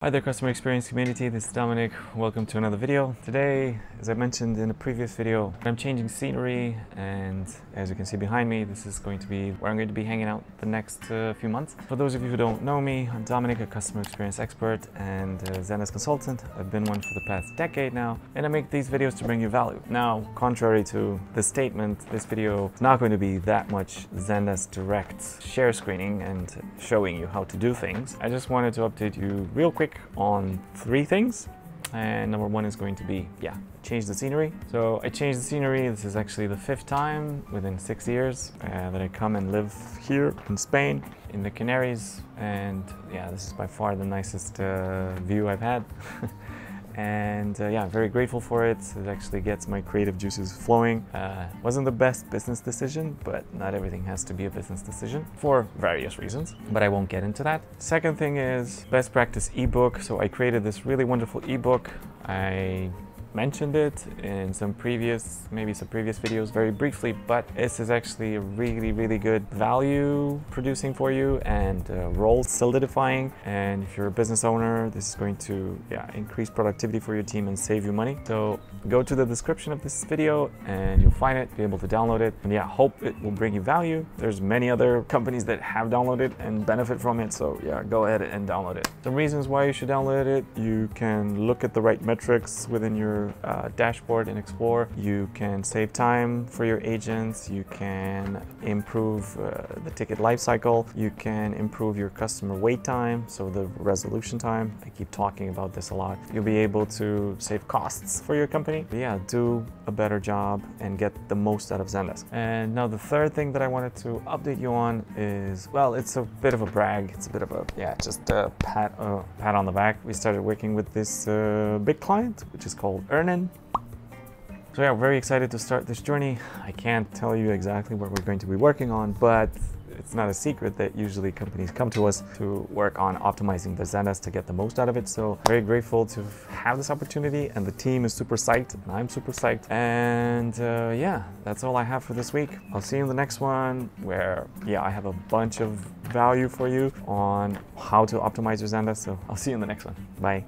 Hi there, customer experience community. This is Dominic. Welcome to another video. Today, as I mentioned in a previous video, I'm changing scenery, and as you can see behind me, this is going to be where I'm going to be hanging out the next few months. For those of you who don't know me, I'm Dominic, a customer experience expert and a Zendesk consultant. I've been one for the past decade now, and I make these videos to bring you value. Now, contrary to the statement, this video is not going to be that much Zendesk direct share screening and showing you how to do things. I just wanted to update you real quick on three things, and number one is going to be change the scenery. So I changed the scenery. This is actually the fifth time within 6 years that I come and live here in Spain in the Canaries, and this is by far the nicest view I've had. And I'm very grateful for it. It actually gets my creative juices flowing. Wasn't the best business decision, but not everything has to be a business decision for various reasons, but I won't get into that. Second thing is best practice ebook. So I created this really wonderful ebook. I mentioned it in some previous videos very briefly, but this is actually a really good value producing for you and role solidifying. And if you're a business owner, this is going to increase productivity for your team and save you money. So go to the description of this video and you'll find it, be able to download it, and hope it will bring you value. There's many other companies that have downloaded and benefit from it, so go ahead and download it. Some reasons why you should download it: you can look at the right metrics within your dashboard and explore. You can save time for your agents. You can improve the ticket lifecycle. You can improve your customer wait time, so the resolution time. I keep talking about this a lot. You'll be able to save costs for your company. Do a better job and get the most out of Zendesk. And now the third thing that I wanted to update you on is, well, it's a bit of a brag. It's a bit of a just a pat on the back. We started working with this big client, which is called EarnIn. So we're very excited to start this journey. I can't tell you exactly what we're going to be working on, but it's not a secret that usually companies come to us to work on optimizing their Zendesk to get the most out of it. So very grateful to have this opportunity, and the team is super psyched, and I'm super psyched. And that's all I have for this week. I'll see you in the next one, where I have a bunch of value for you on how to optimize your Zendesk. So I'll see you in the next one. Bye.